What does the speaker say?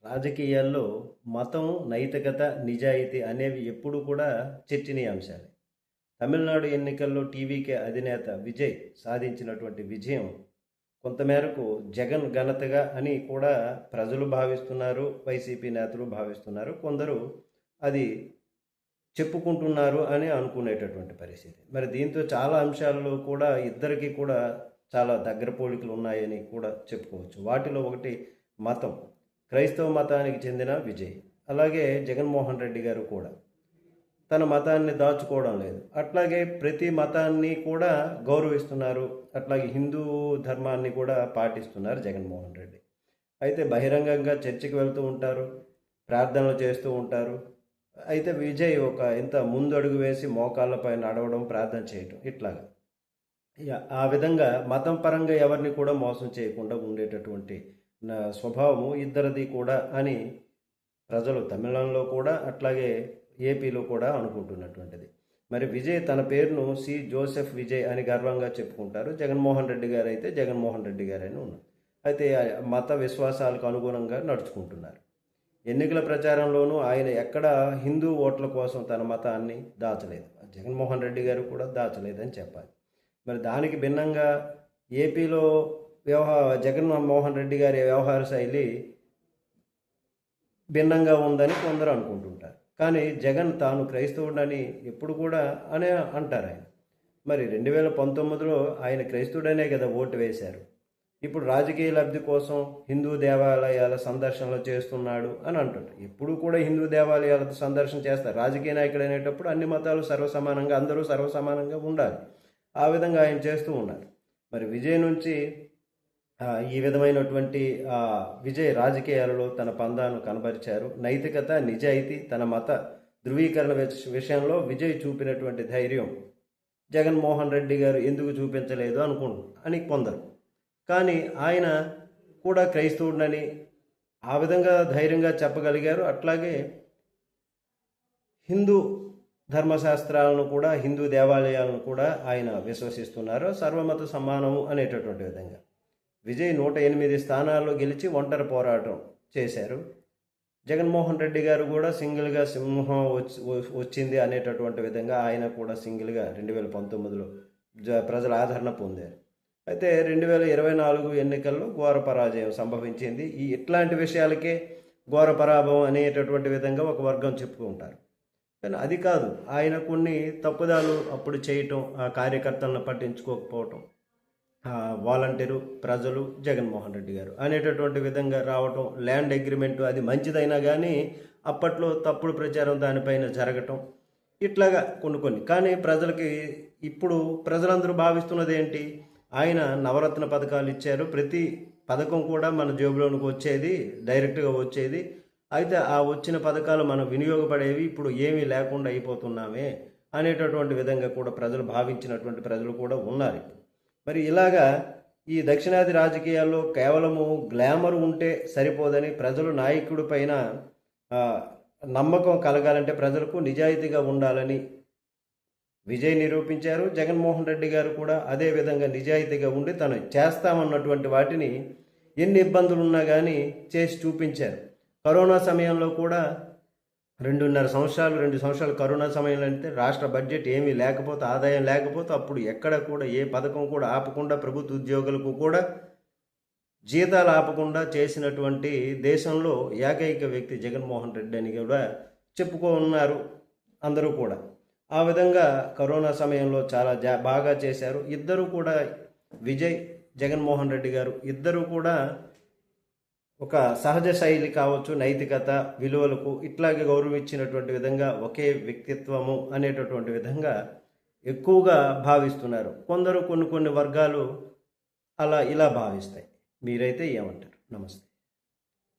రాజకీయాల్లో మతం, నైతికత, నిజాయితీ అనేవి ఎప్పుడు కూడా చర్చనీయాంశాలే. తమిళనాడు ఎన్నికల్లో టీవీకే అధినేత విజయ్ సాధించినటువంటి విజయం కొంతమేరకు జగన్ ఘనతగా అని కూడా ప్రజలు భావిస్తున్నారు, వైసీపీ నేతలు భావిస్తున్నారు. కొందరు అది చెప్పుకుంటున్నారు అని అనుకునేటటువంటి పరిస్థితి. మరి దీంతో చాలా అంశాల్లో కూడా ఇద్దరికీ కూడా చాలా దగ్గర పోలికలు ఉన్నాయని కూడా చెప్పుకోవచ్చు. వాటిలో ఒకటి మతం. క్రైస్తవ మతానికి చెందిన విజయ్. అలాగే జగన్మోహన్ రెడ్డి గారు కూడా తన మతాన్ని దాచుకోవడం లేదు. అట్లాగే ప్రతి మతాన్ని కూడా గౌరవిస్తున్నారు. అట్లాగే హిందూ ధర్మాన్ని కూడా పాటిస్తున్నారు జగన్మోహన్ రెడ్డి. అయితే బహిరంగంగా చర్చికి వెళ్తూ ఉంటారు, ప్రార్థనలు చేస్తూ ఉంటారు. అయితే విజయ్ ఒక ఇంత ముందడుగు వేసి మోకాళ్ళపై నడవడం, ప్రార్థన చేయటం ఇట్లాగా. ఆ విధంగా మతం పరంగా ఎవరిని కూడా మోసం చేయకుండా ఉండేటటువంటి స్వభావము ఇద్దరిది కూడా అని ప్రజలు తమిళంలో కూడా అట్లాగే ఏపీలో కూడా అనుకుంటున్నటువంటిది. మరి విజయ్ తన పేరును సి జోసెఫ్ విజయ్ అని గర్వంగా చెప్పుకుంటారు. జగన్మోహన్ రెడ్డి గారు అయితే జగన్మోహన్ రెడ్డి గారని ఉన్నారు. అయితే మత విశ్వాసాలకు అనుగుణంగా నడుచుకుంటున్నారు. ఎన్నికల ప్రచారంలోనూ ఆయన ఎక్కడ హిందూ ఓట్ల కోసం తన మతాన్ని దాచలేదు. జగన్మోహన్ రెడ్డి గారు కూడా దాచలేదని చెప్పాలి. మరి దానికి భిన్నంగా ఏపీలో జగన్మోహన్ రెడ్డి గారి వ్యవహార శైలి భిన్నంగా ఉందని కొందరు అనుకుంటుంటారు. కానీ జగన్ తాను క్రైస్తవుడని ఎప్పుడు కూడా అనే అంటారు ఆయన. మరి 2019లో ఆయన క్రైస్తవుడనే కదా ఓటు వేశారు. ఇప్పుడు రాజకీయ లబ్ధి కోసం హిందూ దేవాలయాల సందర్శనలు చేస్తున్నాడు అని అంటుంటారు. ఎప్పుడు కూడా హిందూ దేవాలయాల సందర్శన చేస్తారు. రాజకీయ నాయకుడు అనేటప్పుడు అన్ని మతాలు సర్వసమానంగా, అందరూ సర్వసమానంగా ఉండాలి. ఆ విధంగా ఆయన చేస్తూ ఉన్నారు. మరి విజయ్ నుంచి ఈ విధమైనటువంటి విజయ్ రాజకీయాలలో తన పందాను కనబరిచారు. నైతికత, నిజాయితీ, తన మత ధృవీకరణ విషయంలో విజయ్ చూపినటువంటి ధైర్యం జగన్మోహన్ రెడ్డి గారు ఎందుకు చూపించలేదు అని కొందరు. కానీ ఆయన కూడా క్రైస్తవుడని ఆ విధంగా ధైర్యంగా చెప్పగలిగారు. అట్లాగే హిందూ ధర్మశాస్త్రాలను కూడా, హిందూ దేవాలయాలను కూడా ఆయన విశ్వసిస్తున్నారు. సర్వమత సమానము అనేటటువంటి విధంగా విజయ్ 108 స్థానాల్లో గెలిచి ఒంటరి పోరాటం చేశారు. జగన్మోహన్ రెడ్డి గారు కూడా సింగిల్గా సింహం వచ్చింది అనేటటువంటి విధంగా ఆయన కూడా సింగిల్గా 2019లో ప్రజల ఆదరణ పొందారు. అయితే 2024 ఎన్నికల్లో ఘోర పరాజయం సంభవించింది. ఇట్లాంటి విషయాలకే ఘోర పరాభవం అనేటటువంటి విధంగా ఒక వర్గం చెప్పుకుంటారు. కానీ అది కాదు, ఆయన కొన్ని తప్పుదాలు అప్పుడు చేయటం, ఆ కార్యకర్తలను పట్టించుకోకపోవటం, వాలంటీరు, ప్రజలు, జగన్మోహన్ రెడ్డి గారు అనేటటువంటి విధంగా రావటం, ల్యాండ్ అగ్రిమెంటు అది మంచిదైనా కానీ అప్పట్లో తప్పుడు ప్రచారం దానిపైన జరగటం, ఇట్లాగా కొన్ని. కానీ ప్రజలకి ఇప్పుడు ప్రజలందరూ భావిస్తున్నది ఏంటి? ఆయన నవరత్న పథకాలు ఇచ్చారు. ప్రతి పథకం కూడా మన జేబులోనికి వచ్చేది, డైరెక్ట్గా వచ్చేది. అయితే ఆ వచ్చిన పథకాలు మనం వినియోగపడేవి ఇప్పుడు ఏమీ లేకుండా అయిపోతున్నామే అనేటటువంటి విధంగా కూడా ప్రజలు భావించినటువంటి ప్రజలు కూడా ఉన్నారు. మరి ఇలాగా ఈ దక్షిణాది రాజకీయాల్లో కేవలము గ్లామర్ ఉంటే సరిపోదని, ప్రజలు నాయకుడి పైన నమ్మకం కలగాలంటే ప్రజలకు నిజాయితీగా ఉండాలని విజయ్ నిరూపించారు. జగన్మోహన్ రెడ్డి గారు కూడా అదే విధంగా నిజాయితీగా ఉండి తను చేస్తామన్నటువంటి వాటిని ఎన్ని ఇబ్బందులు ఉన్నా కానీ చేసి చూపించారు. కరోనా సమయంలో కూడా 2 సంవత్సరాలు కరోనా సమయంలో అంటే రాష్ట్ర బడ్జెట్ ఏమీ లేకపోతే, ఆదాయం లేకపోతే అప్పుడు ఎక్కడ కూడా ఏ పథకం కూడా ఆపకుండా, ప్రభుత్వ ఉద్యోగులకు కూడా జీతాలు ఆపకుండా చేసినటువంటి దేశంలో ఏకైక వ్యక్తి జగన్మోహన్ రెడ్డి అని కూడా చెప్పుకున్నారు అందరూ కూడా. ఆ విధంగా కరోనా సమయంలో చాలా బాగా చేశారు. ఇద్దరు కూడా విజయ్, జగన్మోహన్ రెడ్డి గారు ఇద్దరు కూడా ఒక సహజ శైలి కావచ్చు, నైతికత, విలువలకు ఇట్లాగే గౌరవం ఇచ్చినటువంటి విధంగా ఒకే వ్యక్తిత్వము అనేటటువంటి విధంగా ఎక్కువగా భావిస్తున్నారు. కొందరు కొన్ని వర్గాలు అలా ఇలా భావిస్తాయి. మీరైతే ఏమంటారు? నమస్తే.